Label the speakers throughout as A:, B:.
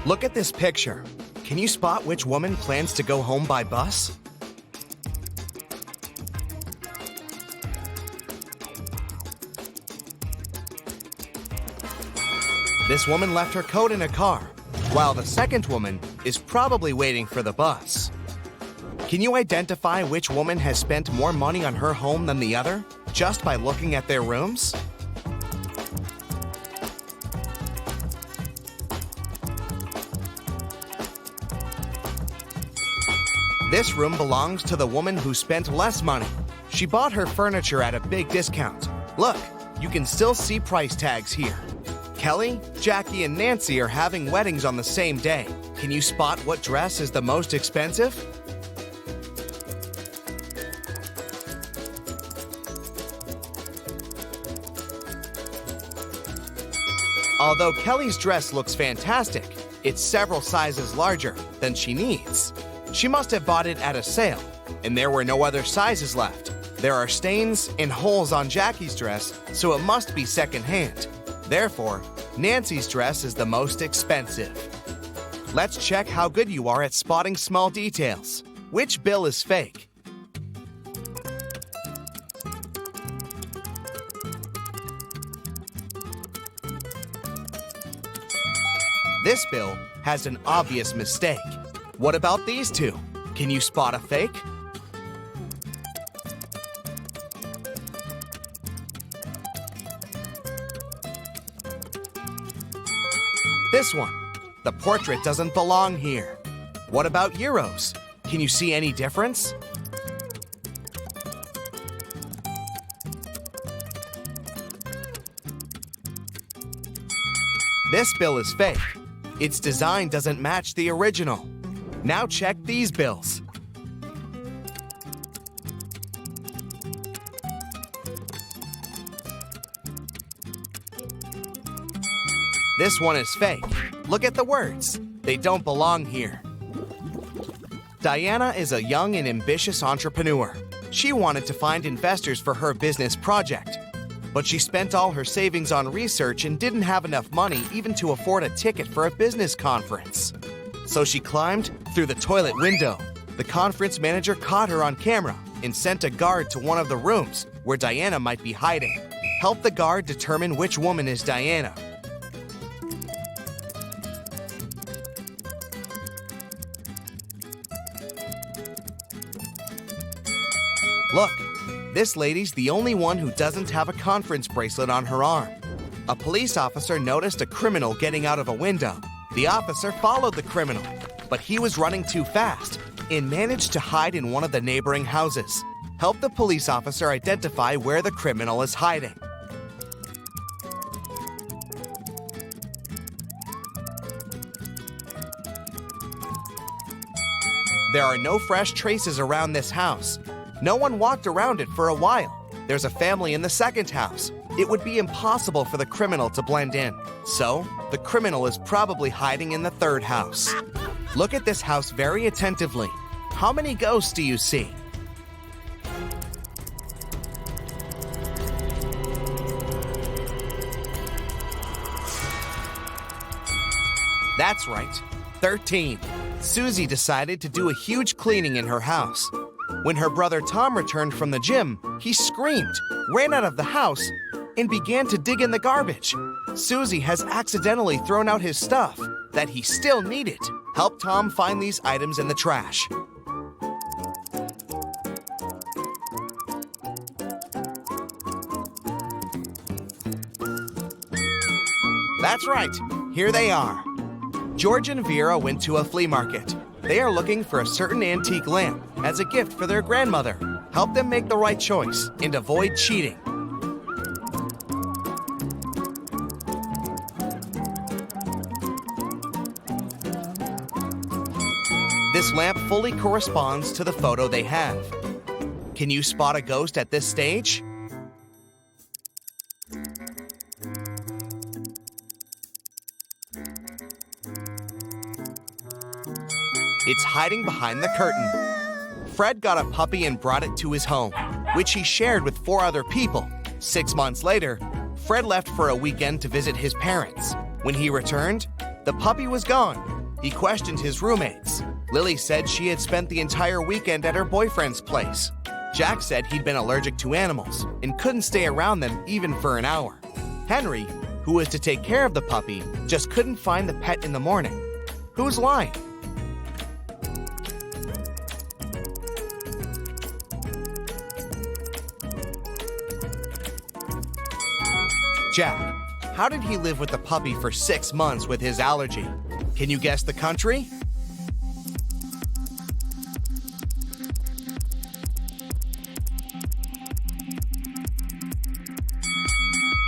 A: Look at this picture. Can you spot which woman plans to go home by bus? This woman left her coat in a car, while the second woman is probably waiting for the bus. Can you identify which woman has spent more money on her home than the other, just by looking at their rooms? This room belongs to the woman who spent less money. She bought her furniture at a big discount. Look, you can still see price tags here. Kelly, Jackie, and Nancy are having weddings on the same day. Can you spot what dress is the most expensive? Although Kelly's dress looks fantastic, it's several sizes larger than she needs. She must have bought it at a sale, and there were no other sizes left. There are stains and holes on Jackie's dress, so it must be secondhand. Therefore, Nancy's dress is the most expensive. Let's check how good you are at spotting small details. Which bill is fake? This bill has an obvious mistake. What about these two? Can you spot a fake? This one. The portrait doesn't belong here. What about euros? Can you see any difference? This bill is fake. Its design doesn't match the original. Now check these bills. This one is fake. Look at the words. They don't belong here. Diana is a young and ambitious entrepreneur. She wanted to find investors for her business project, but she spent all her savings on research and didn't have enough money even to afford a ticket for a business conference. So she climbed through the toilet window. The conference manager caught her on camera and sent a guard to one of the rooms where Diana might be hiding. Help the guard determine which woman is Diana. Look, this lady's the only one who doesn't have a conference bracelet on her arm. A police officer noticed a criminal getting out of a window. The officer followed the criminal, but he was running too fast and managed to hide in one of the neighboring houses. Help the police officer identify where the criminal is hiding. There are no fresh traces around this house. No one walked around it for a while. There's a family in the second house. It would be impossible for the criminal to blend in. So, the criminal is probably hiding in the third house. Look at this house very attentively. How many ghosts do you see? That's right, 13. Susie decided to do a huge cleaning in her house. When her brother Tom returned from the gym, he screamed, ran out of the house, and began to dig in the garbage. Susie has accidentally thrown out his stuff that he still needed. Help Tom find these items in the trash. That's right, here they are. George and Vera went to a flea market. They are looking for a certain antique lamp as a gift for their grandmother. Help them make the right choice and avoid cheating. This lamp fully corresponds to the photo they have. Can you spot a ghost at this stage? It's hiding behind the curtain. Fred got a puppy and brought it to his home, which he shared with 4 other people. 6 months later, Fred left for a weekend to visit his parents. When he returned, the puppy was gone. He questioned his roommates. Lily said she had spent the entire weekend at her boyfriend's place. Jack said he'd been allergic to animals and couldn't stay around them even for an hour. Henry, who was to take care of the puppy, just couldn't find the pet in the morning. Who's lying? Jack. How did he live with the puppy for 6 months with his allergy? Can you guess the country?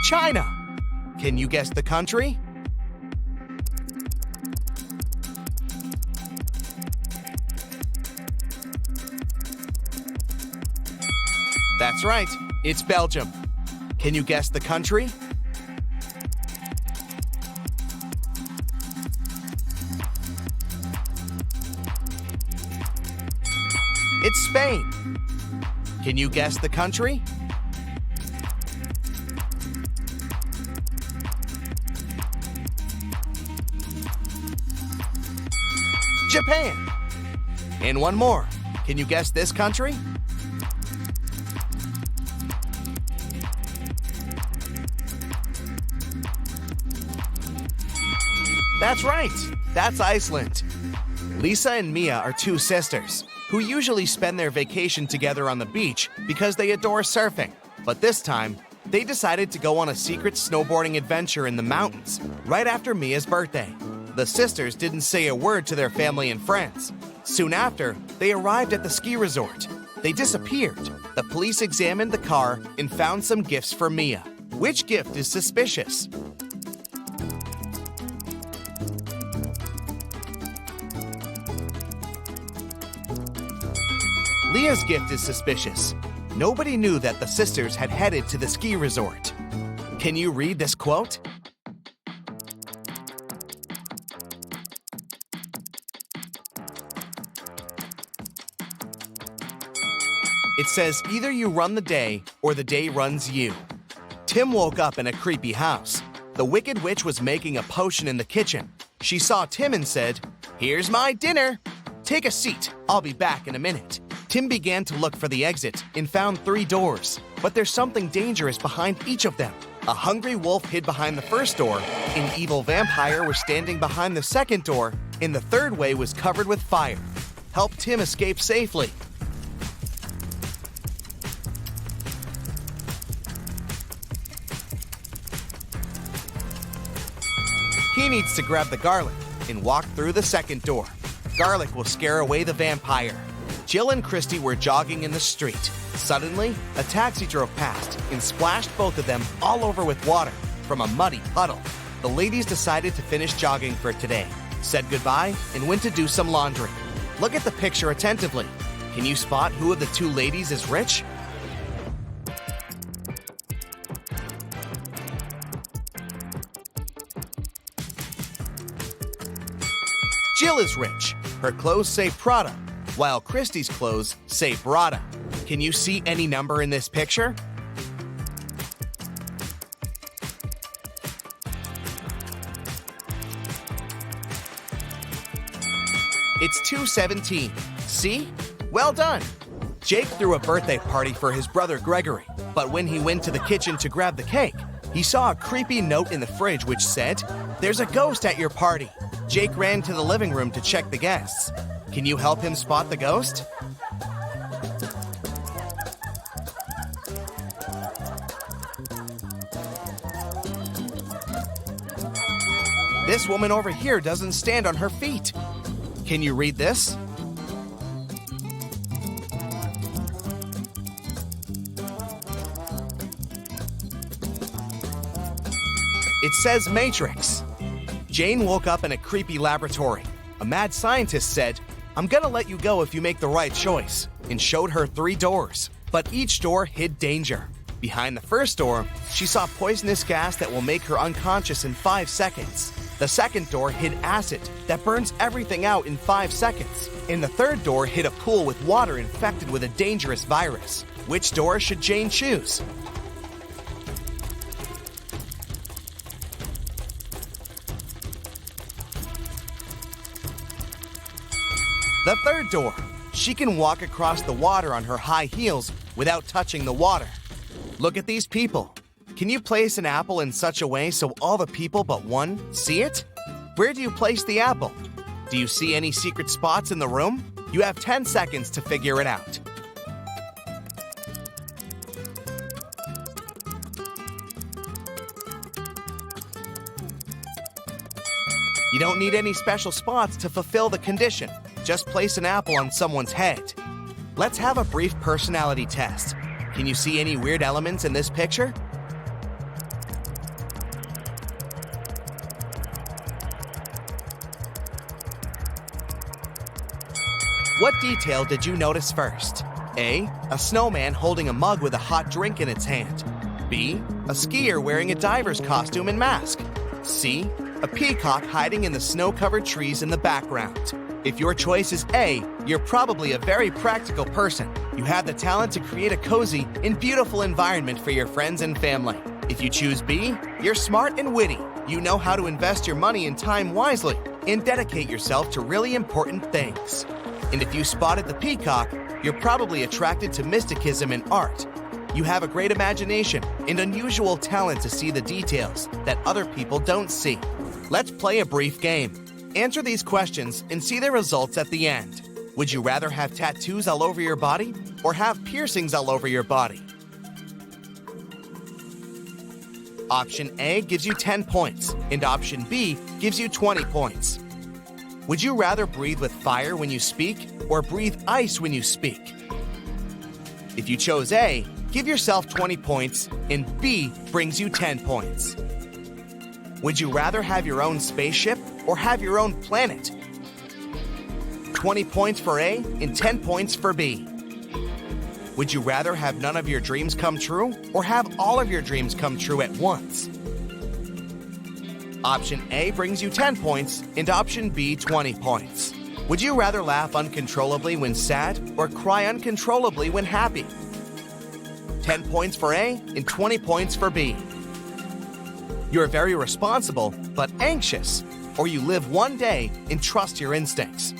A: China. Can you guess the country? That's right, it's Belgium. Can you guess the country? It's Spain. Can you guess the country? Japan. And one more. Can you guess this country? That's right. That's Iceland. Lisa and Mia are two sisters who usually spend their vacation together on the beach because they adore surfing. But this time, they decided to go on a secret snowboarding adventure in the mountains right after Mia's birthday. The sisters didn't say a word to their family and friends. Soon after, they arrived at the ski resort. They disappeared. The police examined the car and found some gifts for Mia. Which gift is suspicious? Leah's gift is suspicious. Nobody knew that the sisters had headed to the ski resort. Can you read this quote? It says, either you run the day or the day runs you. Tim woke up in a creepy house. The Wicked Witch was making a potion in the kitchen. She saw Tim and said, "Here's my dinner. Take a seat. I'll be back in a minute." Tim began to look for the exit and found 3 doors, but there's something dangerous behind each of them. A hungry wolf hid behind the first door, an evil vampire was standing behind the second door, and the third way was covered with fire. Help Tim escape safely. He needs to grab the garlic and walk through the second door. Garlic will scare away the vampire. Jill and Christy were jogging in the street. Suddenly, a taxi drove past and splashed both of them all over with water from a muddy puddle. The ladies decided to finish jogging for today, said goodbye, and went to do some laundry. Look at the picture attentively. Can you spot who of the 2 ladies is rich? Jill is rich. Her clothes say Prada, while Christy's clothes say Prada. Can you see any number in this picture? It's 217. See? Well done. Jake threw a birthday party for his brother Gregory, but when he went to the kitchen to grab the cake, he saw a creepy note in the fridge which said, "There's a ghost at your party." Jake ran to the living room to check the guests. Can you help him spot the ghost? This woman over here doesn't stand on her feet. Can you read this? It says Matrix. Jane woke up in a creepy laboratory. A mad scientist said, "I'm gonna let you go if you make the right choice," and showed her 3 doors. But each door hid danger. Behind the first door, she saw poisonous gas that will make her unconscious in 5 seconds. The second door hid acid that burns everything out in 5 seconds. And the third door hid a pool with water infected with a dangerous virus. Which door should Jane choose? The third door. She can walk across the water on her high heels without touching the water. Look at these people. Can you place an apple in such a way so all the people but one see it? Where do you place the apple? Do you see any secret spots in the room? You have 10 seconds to figure it out. You don't need any special spots to fulfill the condition. Just place an apple on someone's head. Let's have a brief personality test. Can you see any weird elements in this picture? What detail did you notice first? A snowman holding a mug with a hot drink in its hand. B, a skier wearing a diver's costume and mask. C, a peacock hiding in the snow-covered trees in the background. If your choice is A, you're probably a very practical person. You have the talent to create a cozy and beautiful environment for your friends and family. If you choose B, you're smart and witty. You know how to invest your money and time wisely and dedicate yourself to really important things. And if you spotted the peacock, you're probably attracted to mysticism and art. You have a great imagination and unusual talent to see the details that other people don't see. Let's play a brief game. Answer these questions and see the results at the end. Would you rather have tattoos all over your body or have piercings all over your body? Option A gives you 10 points, and option B gives you 20 points. Would you rather breathe with fire when you speak or breathe ice when you speak? If you chose A, give yourself 20 points, and B brings you 10 points. Would you rather have your own spaceship or have your own planet? 20 points for A and 10 points for B. Would you rather have none of your dreams come true or have all of your dreams come true at once? Option A brings you 10 points and option B 20 points. Would you rather laugh uncontrollably when sad or cry uncontrollably when happy? 10 points for A and 20 points for B. You're very responsible but anxious, or you live one day and trust your instincts.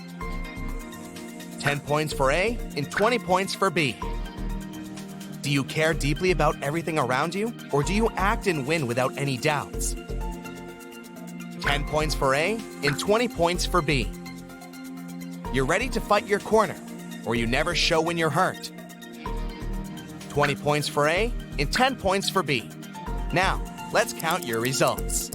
A: 10 points for A and 20 points for B. Do you care deeply about everything around you, or do you act and win without any doubts? 10 points for A and 20 points for B. You're ready to fight your corner, or you never show when you're hurt. 20 points for A and 10 points for B. Now, let's count your results.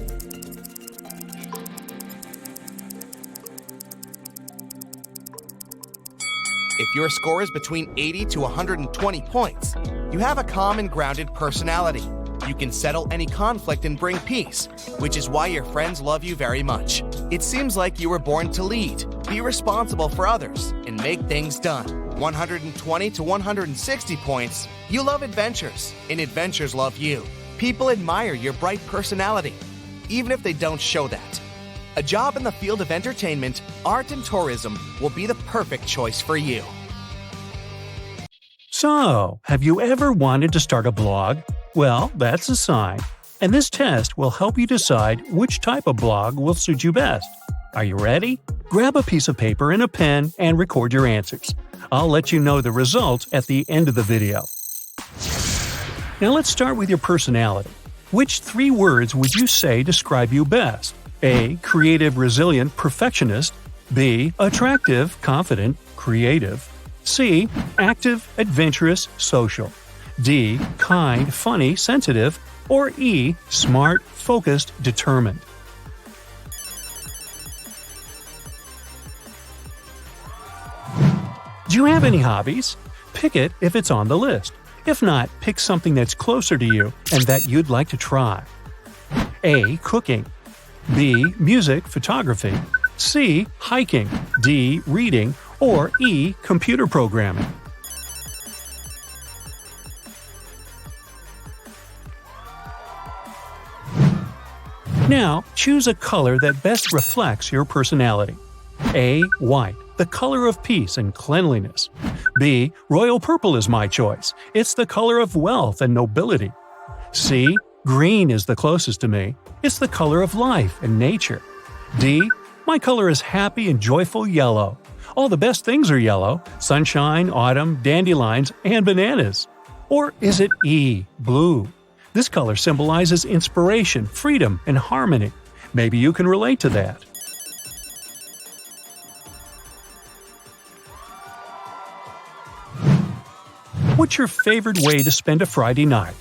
A: If your score is between 80 to 120 points, you have a calm and grounded personality. You can settle any conflict and bring peace, which is why your friends love you very much. It seems like you were born to lead, be responsible for others, and make things done. 120 to 160 points, you love adventures, and adventures love you. People admire your bright personality, even if they don't show that. A job in the field of entertainment, art, and tourism will be the perfect choice for you.
B: So, have you ever wanted to start a blog? Well, that's a sign. And this test will help you decide which type of blog will suit you best. Are you ready? Grab a piece of paper and a pen and record your answers. I'll let you know the results at the end of the video. Now let's start with your personality. Which 3 words would you say describe you best? A. Creative, resilient, perfectionist. B. Attractive, confident, creative. C. Active, adventurous, social. D. Kind, funny, sensitive. Or E. Smart, focused, determined. Do you have any hobbies? Pick it if it's on the list. If not, pick something that's closer to you and that you'd like to try. A. Cooking. B. Music, photography. C. Hiking. D. Reading. Or E. Computer programming. Now, choose a color that best reflects your personality. A. White, the color of peace and cleanliness. B. Royal purple is my choice. It's the color of wealth and nobility. C. Green is the closest to me. It's the color of life and nature. D. My color is happy and joyful yellow. All the best things are yellow: sunshine, autumn, dandelions, and bananas. Or is it E, blue? This color symbolizes inspiration, freedom, and harmony. Maybe you can relate to that. What's your favorite way to spend a Friday night?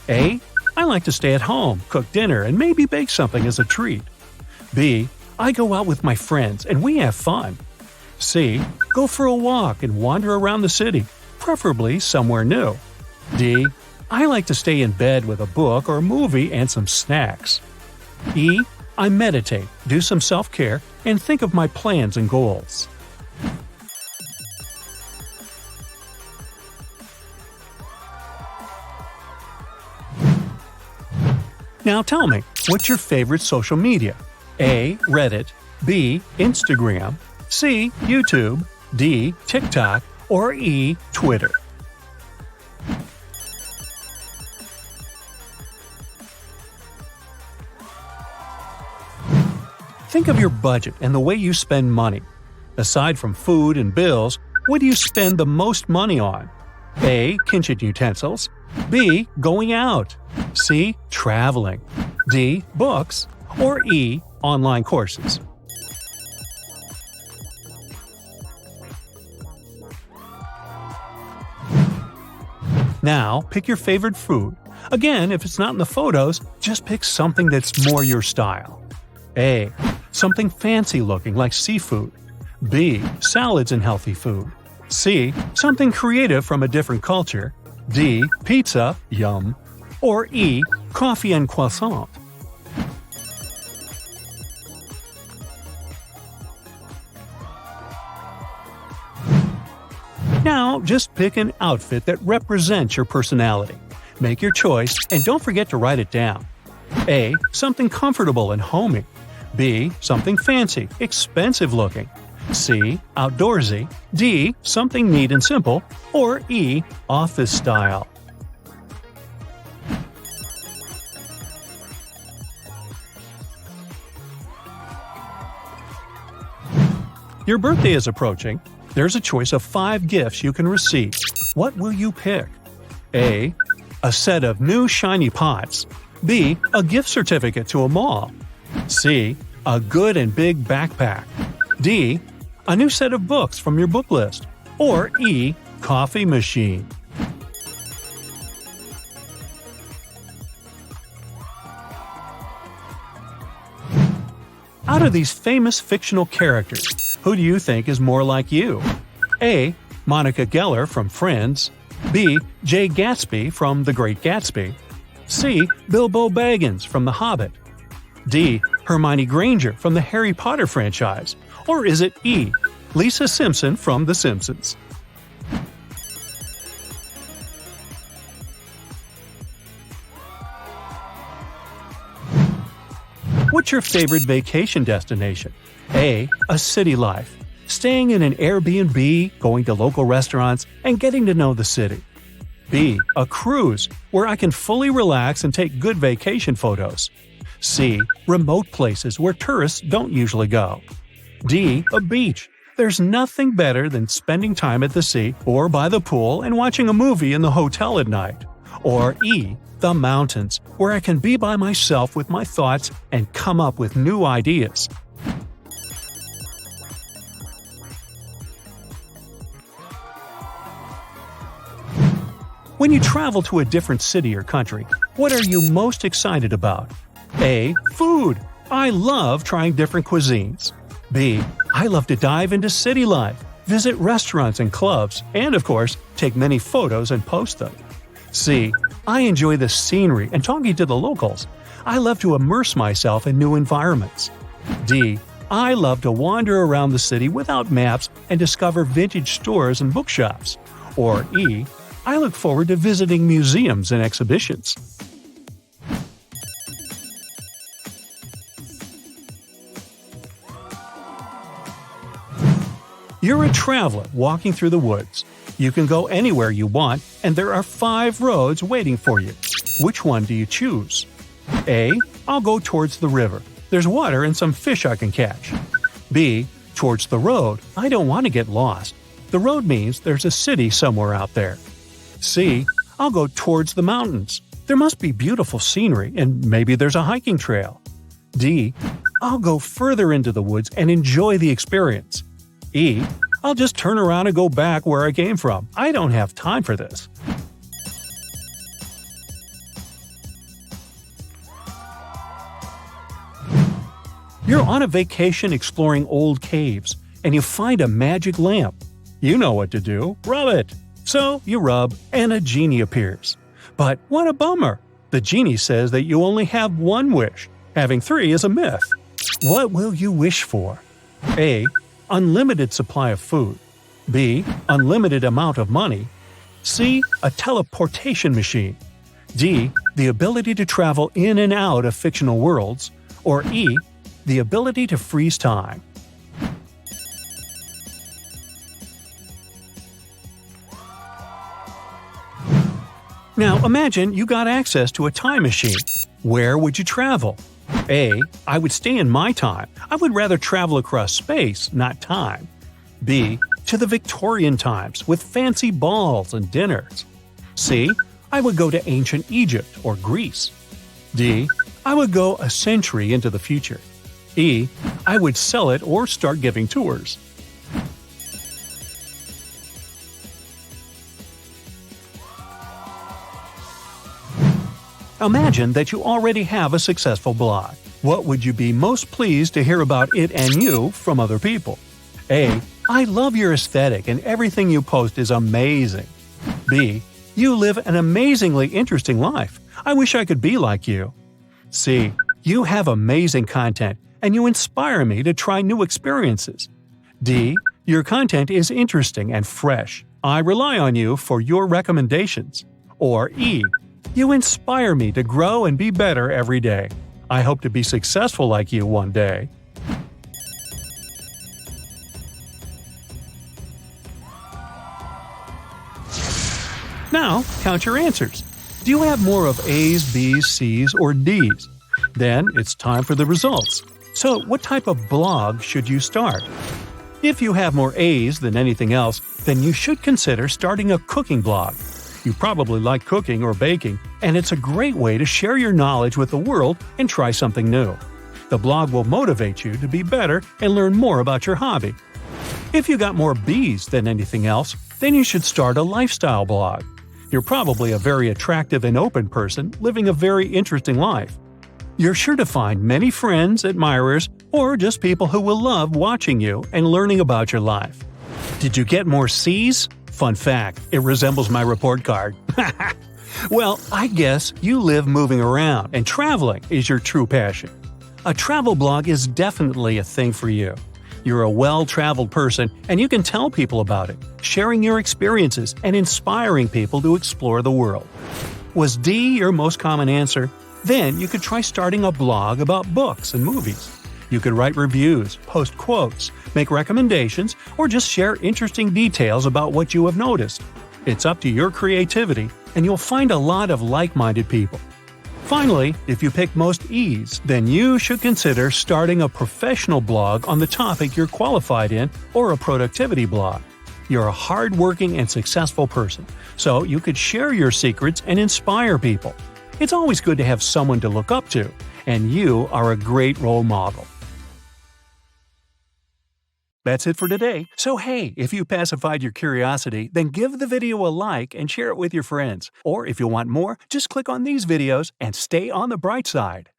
B: A. I like to stay at home, cook dinner, and maybe bake something as a treat. B. I go out with my friends and we have fun. C. Go for a walk and wander around the city, preferably somewhere new. D. I like to stay in bed with a book or a movie and some snacks. E. I meditate, do some self-care, and think of my plans and goals. Now tell me, what's your favorite social media? A. Reddit, B. Instagram, C. YouTube, D. TikTok, or E. Twitter? Think of your budget and the way you spend money. Aside from food and bills, what do you spend the most money on? A. Kitchen utensils, B. Going out, C. Traveling, D. Books, or E. Online courses. Now, pick your favorite food. Again, if it's not in the photos, just pick something that's more your style. A. Something fancy looking like seafood. B. Salads and healthy food. C. Something creative from a different culture. D. Pizza, yum. Or E. Coffee and croissant. Now, just pick an outfit that represents your personality. Make your choice and don't forget to write it down. A. Something comfortable and homey. B. Something fancy, expensive looking. C. Outdoorsy. D. Something neat and simple. Or E. Office style. Your birthday is approaching. There's a choice of 5 gifts you can receive. What will you pick? A. A set of new shiny pots. B. A gift certificate to a mall. C. A good and big backpack. D. A new set of books from your book list. Or E. Coffee machine. Out of these famous fictional characters, who do you think is more like you? A. Monica Geller from Friends. B. Jay Gatsby from The Great Gatsby. C. Bilbo Baggins from The Hobbit. D. Hermione Granger from the Harry Potter franchise. Or is it E. Lisa Simpson from The Simpsons? What's your favorite vacation destination? A. A city life. Staying in an Airbnb, going to local restaurants, and getting to know the city. B. A cruise, where I can fully relax and take good vacation photos. C. Remote places where tourists don't usually go. D. A beach. There's nothing better than spending time at the sea or by the pool and watching a movie in the hotel at night. Or E. The mountains, where I can be by myself with my thoughts and come up with new ideas. When you travel to a different city or country, what are you most excited about? A. Food. I love trying different cuisines. B. I love to dive into city life, visit restaurants and clubs, and of course, take many photos and post them. C. I enjoy the scenery and talking to the locals. I love to immerse myself in new environments. D. I love to wander around the city without maps and discover vintage stores and bookshops. Or E. I look forward to visiting museums and exhibitions. You're a traveler walking through the woods. You can go anywhere you want, and there are 5 roads waiting for you. Which one do you choose? A. I'll go towards the river. There's water and some fish I can catch. B. Towards the road, I don't want to get lost. The road means there's a city somewhere out there. C. I'll go towards the mountains. There must be beautiful scenery and maybe there's a hiking trail. D. I'll go further into the woods and enjoy the experience. E. I'll just turn around and go back where I came from. I don't have time for this. You're on a vacation exploring old caves, and you find a magic lamp. You know what to do. Rub it. So you rub, and a genie appears. But what a bummer! The genie says that you only have one wish. Having three is a myth. What will you wish for? A. Unlimited supply of food. B. Unlimited amount of money. C. A teleportation machine. D. The ability to travel in and out of fictional worlds. Or E. The ability to freeze time. Now imagine you got access to a time machine. Where would you travel? A. I would stay in my time. I would rather travel across space, not time. B. To the Victorian times with fancy balls and dinners. C. I would go to ancient Egypt or Greece. D. I would go a century into the future. E. I would sell it or start giving tours. Imagine that you already have a successful blog. What would you be most pleased to hear about it and you from other people? A. I love your aesthetic and everything you post is amazing. B. You live an amazingly interesting life. I wish I could be like you. C. You have amazing content and you inspire me to try new experiences. D. Your content is interesting and fresh. I rely on you for your recommendations. Or E. You inspire me to grow and be better every day. I hope to be successful like you one day. Now, count your answers. Do you have more of A's, B's, C's, or D's? Then it's time for the results. So, what type of blog should you start? If you have more A's than anything else, then you should consider starting a cooking blog. You probably like cooking or baking, and it's a great way to share your knowledge with the world and try something new. The blog will motivate you to be better and learn more about your hobby. If you got more B's than anything else, then you should start a lifestyle blog. You're probably a very attractive and open person living a very interesting life. You're sure to find many friends, admirers, or just people who will love watching you and learning about your life. Did you get more C's? Fun fact, it resembles my report card. Well, I guess you live moving around and traveling is your true passion. A travel blog is definitely a thing for you. You're a well-traveled person and you can tell people about it, sharing your experiences and inspiring people to explore the world. Was D your most common answer? Then you could try starting a blog about books and movies. You could write reviews, post quotes, make recommendations, or just share interesting details about what you have noticed. It's up to your creativity, and you'll find a lot of like-minded people. Finally, if you pick most E's, then you should consider starting a professional blog on the topic you're qualified in or a productivity blog. You're a hard-working and successful person, so you could share your secrets and inspire people. It's always good to have someone to look up to, and you are a great role model. That's it for today. So hey, if you pacified your curiosity, then give the video a like and share it with your friends. Or if you want more, just click on these videos and stay on the bright side.